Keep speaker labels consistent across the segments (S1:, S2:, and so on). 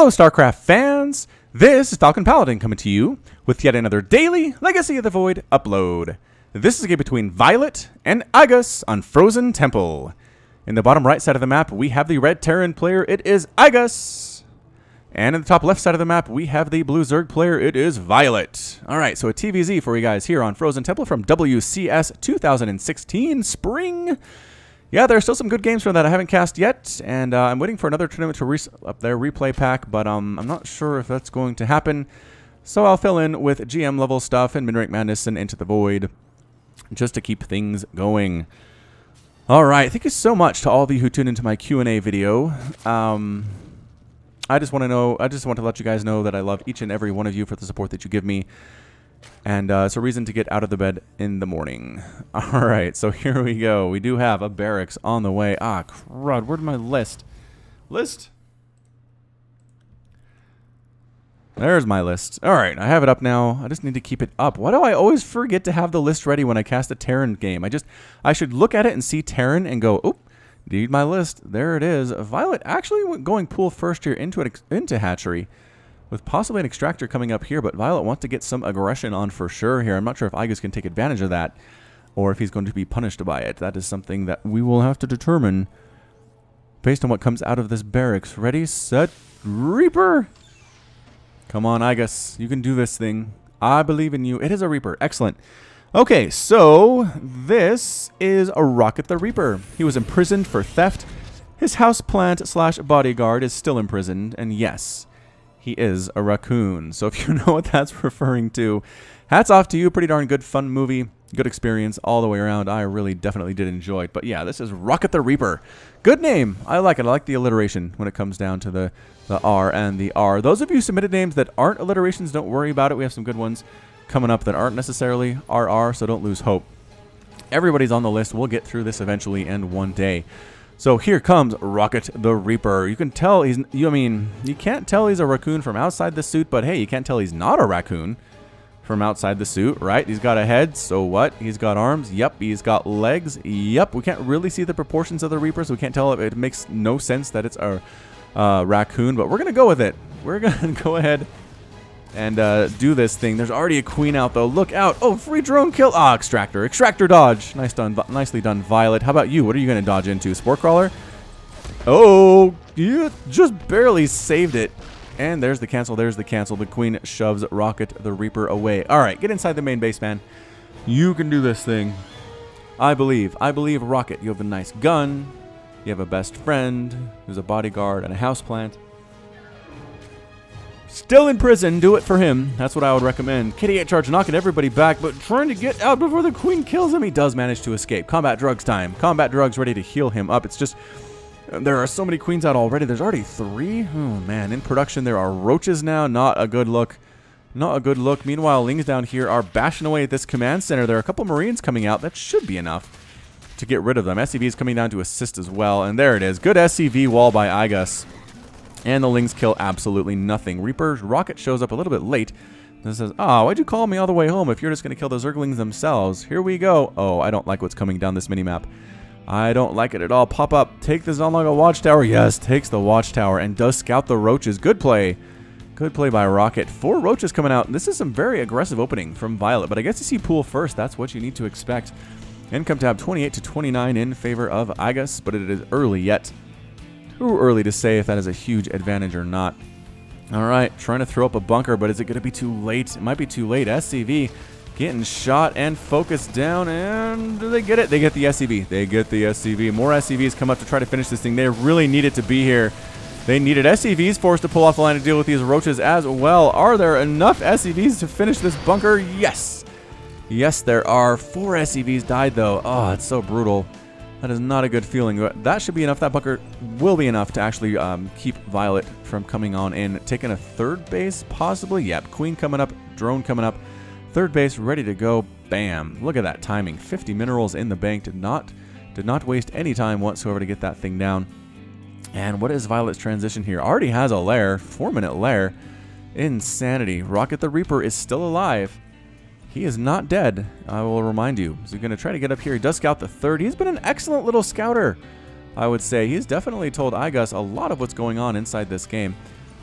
S1: Hello, StarCraft fans! This is Falcon Paladin coming to you with yet another daily Legacy of the Void upload. This is a game between viOlet and Iaguz on Frozen Temple. In the bottom right side of the map, we have the red Terran player, it is Iaguz. And in the top left side of the map, we have the blue Zerg player, it is viOlet. Alright, so a TVZ for you guys here on Frozen Temple from WCS 2016 Spring. Yeah, there are still some good games from that I haven't cast yet, and I'm waiting for another tournament to up their replay pack, but I'm not sure if that's going to happen. So I'll fill in with GM level stuff and Midrank Madness and Into the Void, just to keep things going. All right, thank you so much to all of you who tuned into my Q&A video. I just want to let you guys know that I love each and every one of you for the support that you give me. And it's a reason to get out of the bed in the morning. All right, so here we go. We do have a barracks on the way. Ah, crud. Where'd my list? List? There's my list. All right, I have it up now. I just need to keep it up. Why do I always forget to have the list ready when I cast a Terran game? I should look at it and see Terran and go, oh, need my list. There it is. viOlet actually went going pool first here into hatchery, with possibly an extractor coming up here, but viOlet wants to get some aggression on for sure here. I'm not sure if Iaguz can take advantage of that, or if he's going to be punished by it. That is something that we will have to determine based on what comes out of this barracks. Ready, set, Reaper! Come on, Iaguz. You can do this thing. I believe in you. It is a Reaper. Excellent. Okay, so this is a Rocket the Reaper. He was imprisoned for theft. His houseplant slash bodyguard is still imprisoned, and yes, he is a raccoon. So if you know what that's referring to, hats off to you. Pretty darn good, fun movie. Good experience all the way around. I really definitely did enjoy it. But yeah, this is Rocket the Reaper. Good name. I like it. I like the alliteration when it comes down to the R and the R. Those of you who submitted names that aren't alliterations, don't worry about it. We have some good ones coming up that aren't necessarily RR, so don't lose hope. Everybody's on the list. We'll get through this eventually and one day. So here comes Rocket the Reaper. You can tell he's, you can't tell he's a raccoon from outside the suit, but hey, you can't tell he's not a raccoon from outside the suit, right? He's got a head, so what? He's got arms, yep. He's got legs, yep. We can't really see the proportions of the Reaper, so we can't tell if it makes no sense that it's a raccoon, but we're going to go with it. We're going to go ahead and do this thing. There's already a queen out, though. Look out. Oh, free drone kill. Ah, extractor. Extractor dodge. Nicely done, viOlet. How about you? What are you going to dodge into? Spore crawler? Oh, you just barely saved it. And there's the cancel. There's the cancel. The queen shoves Rocket the Reaper away. All right, get inside the main base, man. You can do this thing. I believe. I believe, Rocket. You have a nice gun. You have a best friend who's a bodyguard and a houseplant. Still in prison, do it for him. That's what I would recommend. Kitty 8 charge, knocking everybody back, but trying to get out before the queen kills him. He does manage to escape. Combat drugs time. Combat drugs ready to heal him up. It's just, there are so many queens out already. There's already 3. Oh, man. In production, there are roaches now. Not a good look. Not a good look. Meanwhile, Lings down here are bashing away at this command center. There are a couple Marines coming out. That should be enough to get rid of them. SCV is coming down to assist as well. And there it is. Good SCV wall by Iaguz. And the Lings kill absolutely nothing. Reaper's Rocket shows up a little bit late. This says, oh, why'd you call me all the way home if you're just going to kill the Zerglings themselves? Here we go. Oh, I don't like what's coming down this minimap. I don't like it at all. Pop up. Take the Zonlaga Watchtower. Yes, takes the Watchtower and does scout the roaches. Good play. Good play by Rocket. 4 roaches coming out. This is some very aggressive opening from viOlet, but I guess you see pool first. That's what you need to expect. Income tab 28 to 29 in favor of Iaguz, but it is early yet. Too early to say if that is a huge advantage or not. All right, trying to throw up a bunker, but is it going to be too late? It might be too late. SCV getting shot and focused down, and do they get it? They get the SCV. They get the SCV. More SCVs come up to try to finish this thing. They really needed to be here. They needed SCVs forced to pull off the line to deal with these roaches as well. Are there enough SCVs to finish this bunker? Yes. Yes, there are. 4 SCVs died, though. Oh, it's so brutal. That is not a good feeling. That should be enough. That bunker will be enough to actually keep viOlet from coming on in. Taking a 3rd base, possibly. Yep, queen coming up, drone coming up. 3rd base ready to go. Bam. Look at that timing. 50 minerals in the bank. Did not waste any time whatsoever to get that thing down. And what is viOlet's transition here? Already has a lair. 4-minute lair. Insanity. Rocket the Reaper is still alive. He is not dead, I will remind you. So he's going to try to get up here. He does scout the 3rd. He's been an excellent little scouter, I would say. He's definitely told Iaguz a lot of what's going on inside this game.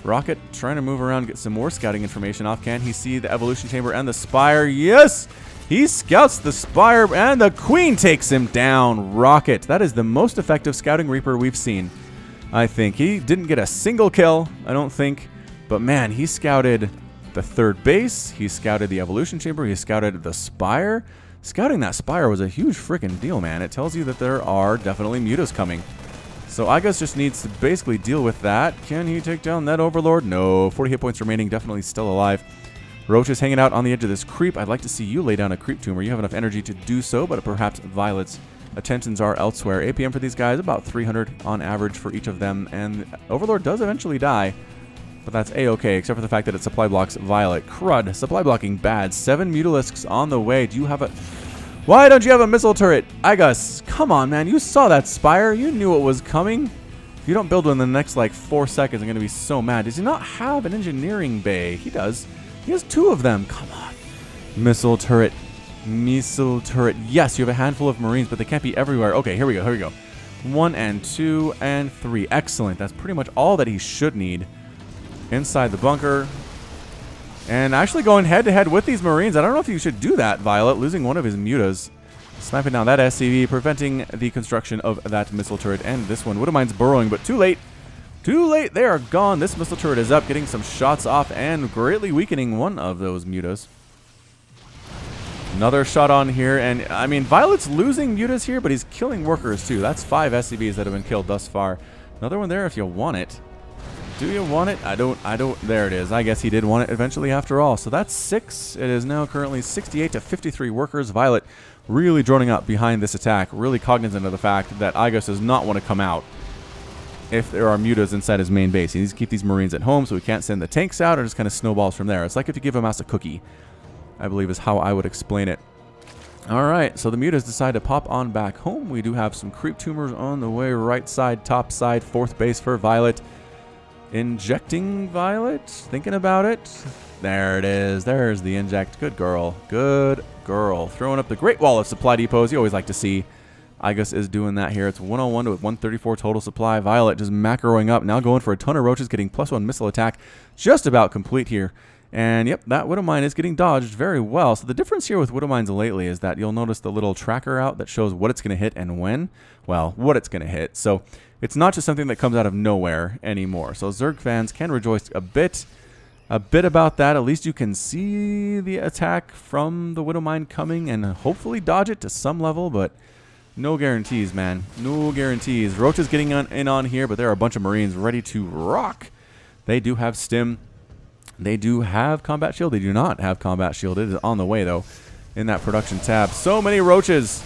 S1: Rocket trying to move around, get some more scouting information off. Can he see the evolution chamber and the spire? Yes! He scouts the spire, and the queen takes him down. Rocket. That is the most effective scouting reaper we've seen, I think. He didn't get a single kill, I don't think. But man, he scouted the third base. He scouted the evolution chamber. He scouted the spire. Scouting that spire was a huge freaking deal, man. It tells you that there are definitely mutas coming. So Iaguz just needs to basically deal with that. Can he take down that overlord? No. 40 hit points remaining. Definitely still alive. Roach is hanging out on the edge of this creep. I'd like to see you lay down a creep tumor. You have enough energy to do so, but perhaps Violet's attentions are elsewhere. APM for these guys, about 300 on average for each of them. And overlord does eventually die, but that's A-okay, except for the fact that it supply blocks Violet. Crud. Supply blocking bad. 7 Mutalisks on the way. Do you have a... Why don't you have a missile turret? Iaguz, come on, man. You saw that spire. You knew it was coming. If you don't build one in the next, like, 4 seconds, I'm going to be so mad. Does he not have an engineering bay? He does. He has 2 of them. Come on. Missile turret. Missile turret. Yes, you have a handful of Marines, but they can't be everywhere. Okay, here we go. Here we go. 1 and 2 and 3. Excellent. That's pretty much all that he should need inside the bunker. And actually going head-to-head with these Marines. I don't know if you should do that, Violet. Losing one of his mutas. Sniping down that SCV, preventing the construction of that missile turret. And this one, Widowmine's burrowing, but too late. Too late. They are gone. This missile turret is up, getting some shots off and greatly weakening one of those mutas. Another shot on here. And, I mean, Violet's losing mutas here, but he's killing workers, too. That's 5 SCVs that have been killed thus far. Another one there if you want it. Do you want it? I don't. There it is. I guess he did want it eventually after all. So that's 6. It is now currently 68 to 53 workers. Violet really droning up behind this attack. Really cognizant of the fact that Iaguz does not want to come out if there are mutas inside his main base. He needs to keep these Marines at home so he can't send the tanks out, or just kind of snowballs from there. It's like if you give a mouse a cookie, I believe is how I would explain it. Alright, so the mutas decide to pop on back home. We do have some creep tumors on the way. Right side, top side, 4th base for Violet. Injecting Violet? Thinking about it? There it is. There's the inject. Good girl. Good girl. Throwing up the great wall of supply depots you always like to see. Iaguz is doing that here. It's 101 to 134 total supply. Violet just macroing up. Now going for a ton of roaches, getting +1 missile attack. Just about complete here. And yep, that Widowmine is getting dodged very well. So the difference here with Widowmines lately is that you'll notice the little tracker out that shows what it's going to hit and when. Well, what it's going to hit. So it's not just something that comes out of nowhere anymore. So Zerg fans can rejoice a bit about that. At least you can see the attack from the Widowmine coming and hopefully dodge it to some level, but no guarantees, man. No guarantees. Roach is getting in on here, but there are a bunch of Marines ready to rock. They do have stim. They do have combat shield. They do not have combat shield. It is on the way, though, in that production tab. So many roaches.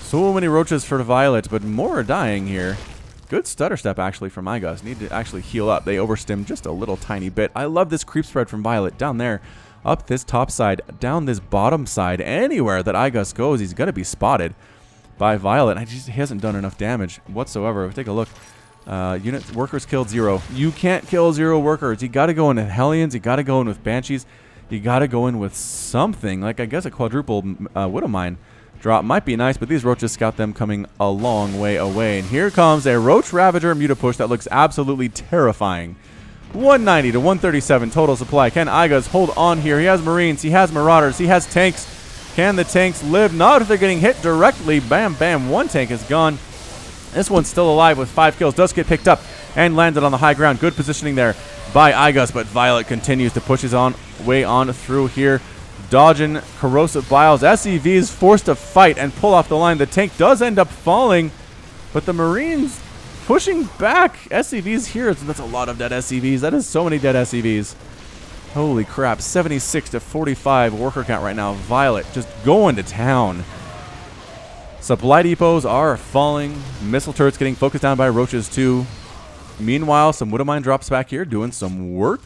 S1: So many roaches for Violet, but more are dying here. Good stutter step, actually, from Iaguz. Need to actually heal up. They overstim just a little tiny bit. I love this creep spread from Violet. Down there, up this top side, down this bottom side. Anywhere that Iaguz goes, he's going to be spotted by Violet. He hasn't done enough damage whatsoever. Take a look. Unit workers killed 0. You can't kill 0 workers. You got to go in with Hellions. You got to go in with Banshees. You got to go in with something. Like, I guess a quadruple Widowmine drop might be nice, but these roaches scout them coming a long way away. And here comes a Roach Ravager Muta push that looks absolutely terrifying. 190 to 137 total supply. Can Iaguz hold on here? He has Marines. He has Marauders. He has tanks. Can the tanks live? Not if they're getting hit directly. Bam, bam. One tank is gone. This one's still alive with 5 kills. Does get picked up and landed on the high ground. Good positioning there by Iaguz, but Violet continues to push his way on through here. Dodging corrosive biles. SEV is forced to fight and pull off the line. The tank does end up falling, but the Marines pushing back. SCVs here. That's a lot of dead SCVs. That is so many dead SCVs. Holy crap. 76 to 45 worker count right now. Violet just going to town. Supply depots are falling. Missile turrets getting focused down by roaches too. Meanwhile, some Widowmine drops back here doing some work,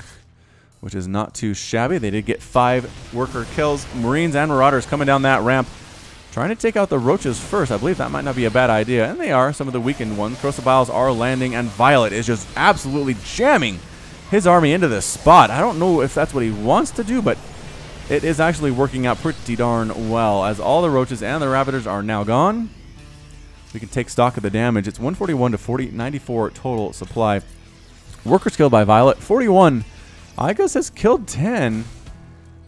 S1: which is not too shabby. They did get 5 worker kills. Marines and Marauders coming down that ramp, trying to take out the roaches first. I believe that might not be a bad idea, and they are. Some of the weakened ones. Corrosive biles are landing, and Violet is just absolutely jamming his army into this spot. I don't know if that's what he wants to do, but it is actually working out pretty darn well, as all the roaches and the Ravagers are now gone. We can take stock of the damage. It's 141 to 94 total supply. Workers killed by viOlet, 41. Iaguz has killed 10.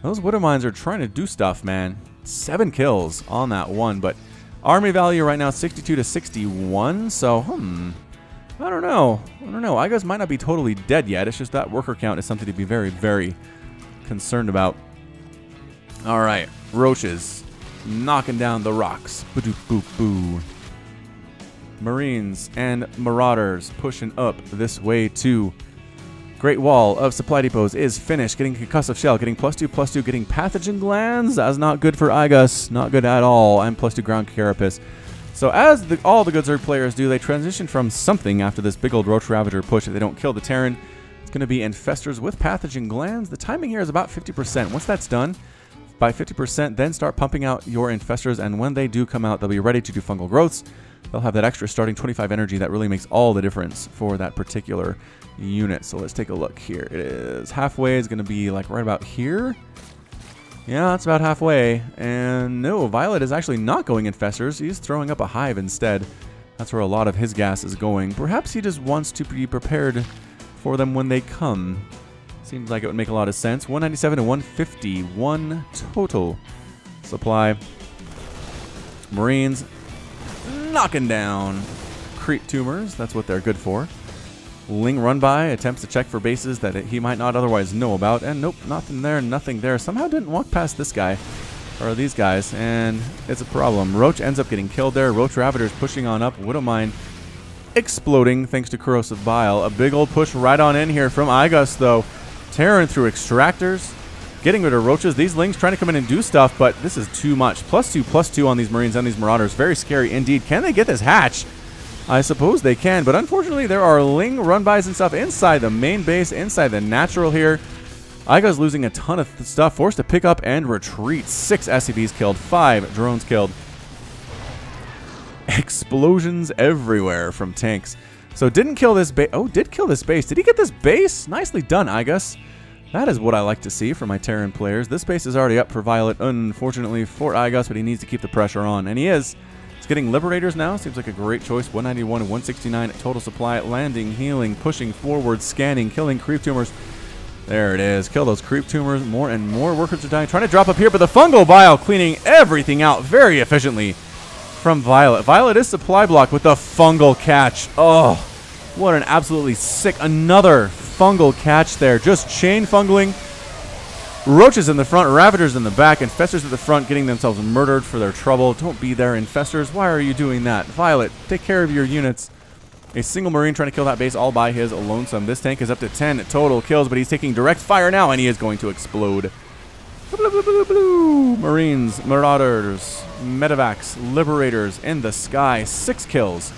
S1: Those Widow Mines are trying to do stuff, man. 7 kills on that one, but army value right now 62 to 61. So, I don't know. Iaguz might not be totally dead yet. It's just that worker count is something to be very, very concerned about. All right, roaches knocking down the rocks. Boo-doo-boo-boo. Marines and Marauders pushing up this way too. Great Wall of Supply Depots is finished. Getting Concussive Shell, getting +2/+2, getting Pathogen Glands. That's not good for Iaguz. Not good at all. And +2 Ground Carapace. So as all the good Zerg players do, they transition from something after this big old Roach Ravager push. If they don't kill the Terran, it's going to be Infestors with Pathogen Glands. The timing here is about 50%. Once that's done, by 50%, then start pumping out your Infestors. And when they do come out, they'll be ready to do fungal growths. They'll have that extra starting 25 energy that really makes all the difference for that particular unit. So let's take a look here. It is halfway. It's going to be like right about here. Yeah, that's about halfway. And no, viOlet is actually not going Infestors. He's throwing up a hive instead. That's where a lot of his gas is going. Perhaps he just wants to be prepared for them when they come. Seems like it would make a lot of sense. 197 to 151 total supply. Marines knocking down creep tumors. That's what they're good for. Ling run by attempts to check for bases that he might not otherwise know about, and nope, nothing there, nothing there. Somehow didn't walk past this guy or these guys, and it's a problem. Roach ends up getting killed there. Roach Ravagers pushing on up. Widow Mine exploding thanks to Corrosive Bile. A big old push right on in here from Iaguz though. Terran through extractors, getting rid of roaches. These Lings trying to come in and do stuff, but this is too much. +2/+2 on these Marines and these Marauders. Very scary indeed. Can they get this hatch? I suppose they can, but unfortunately there are Ling run-bys and stuff inside the main base, inside the natural here. Iaguz losing a ton of stuff, forced to pick up and retreat. 6 SCVs killed, 5 drones killed. Explosions everywhere from tanks. So didn't kill this base. Oh, did kill this base. Did he get this base? Nicely done, Iaguz. That is what I like to see from my Terran players. This base is already up for viOlet, unfortunately for Iaguz, but he needs to keep the pressure on, and he is. He's getting Liberators now. Seems like a great choice. 191 and 169 total supply. Landing, healing, pushing forward, scanning, killing creep tumors. There it is. Kill those creep tumors. More and more workers are dying. Trying to drop up here, but the fungal bile cleaning everything out very efficiently from viOlet. viOlet is supply block with the fungal catch. Oh, what an absolutely sick. Another fungal catch there. Just chain fungling. Roaches in the front, Ravagers in the back, Infestors at the front getting themselves murdered for their trouble. Don't be there, Infestors. Why are you doing that? viOlet, take care of your units. A single Marine trying to kill that base all by his lonesome. This tank is up to 10 total kills, but he's taking direct fire now, and he is going to explode. Marines, Marauders, Medivacs, Liberators in the sky. 6 kills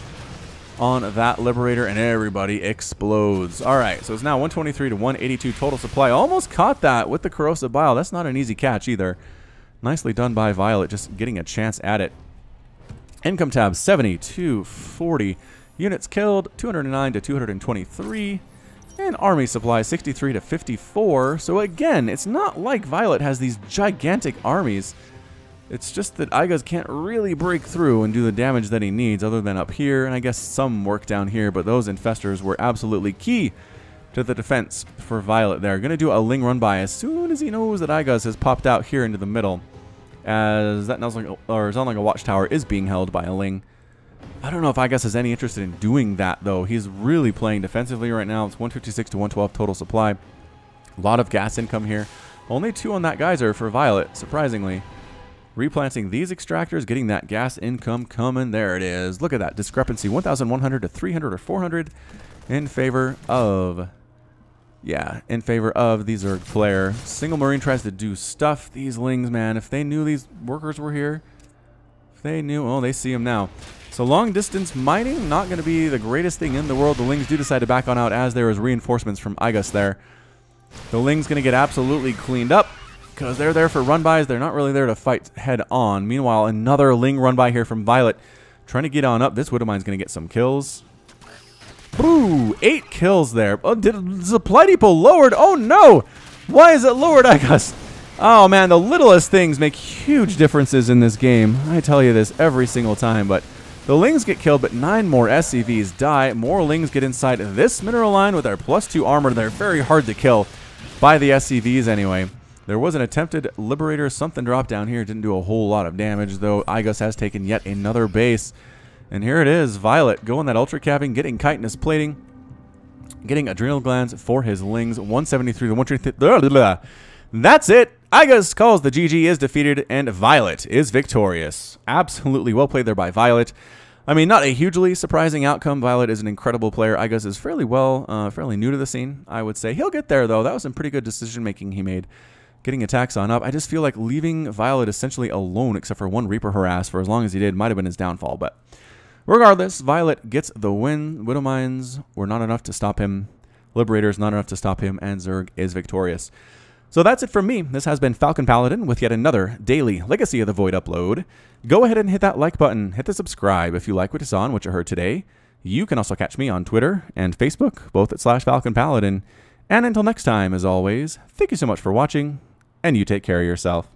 S1: on that Liberator, and everybody explodes. All right, so it's now 123 to 182 total supply. Almost caught that with the Corrosive Bile. That's not an easy catch either. Nicely done by viOlet, just getting a chance at it. Income tab 70 to 40. Units killed 209 to 223. And army supply 63 to 54. So again, it's not like viOlet has these gigantic armies. It's just that Iaguz can't really break through and do the damage that he needs other than up here, and I guess some work down here, but those Infestors were absolutely key to the defense for viOlet there. Going to do a Ling run by as soon as he knows that Iaguz has popped out here into the middle, as that Zonlaga Watchtower is being held by a Ling. I don't know if Iaguz has any interest in doing that, though. He's really playing defensively right now. It's 156 to 112 total supply. A lot of gas income here. Only 2 on that geyser for viOlet, surprisingly. Replanting these extractors, getting that gas income coming. There it is. Look at that discrepancy. 1,100 to 300 or 400 in favor of... Yeah, in favor of the Zerg player. Single Marine tries to do stuff. These Lings, man, if they knew these workers were here, if they knew... Oh, they see them now. So long distance mining, not going to be the greatest thing in the world. The Lings do decide to back on out as there is reinforcements from Iaguz there. The Ling's going to get absolutely cleaned up, because they're there for run-bys. They're not really there to fight head-on. Meanwhile, another Ling run-by here from viOlet. Trying to get on up. This Widow Mine's going to get some kills. Ooh, 8 kills there. Oh, did the supply depot lowered? Oh, no. Why is it lowered, Iaguz? Oh, man, the littlest things make huge differences in this game. I tell you this every single time, but The Lings get killed, but 9 more SCVs die. More Lings get inside this mineral line with their +2 armor. They're very hard to kill by the SCVs anyway. There was an attempted Liberator something drop down here. Didn't do a whole lot of damage, though. Iaguz has taken yet another base. And here it is. viOlet going that Ultra Calving, getting chitinous plating, getting adrenal glands for his Lings. 173 to 123. That's it. Iaguz calls the GG, is defeated, and viOlet is victorious. Absolutely well played there by viOlet. I mean, not a hugely surprising outcome. viOlet is an incredible player. Iaguz is fairly new to the scene, I would say. He'll get there, though. That was some pretty good decision-making he made. Getting attacks on up. I just feel like leaving viOlet essentially alone, except for one Reaper harass for as long as he did, might have been his downfall. But regardless, viOlet gets the win. Widow Mines were not enough to stop him. Liberators not enough to stop him, and Zerg is victorious. So that's it from me. This has been Falcon Paladin with yet another daily Legacy of the Void upload. Go ahead and hit that like button. Hit the subscribe if you like what you saw and what you heard today. You can also catch me on Twitter and Facebook, both at /Falcon Paladin. And until next time, as always, thank you so much for watching, and you take care of yourself.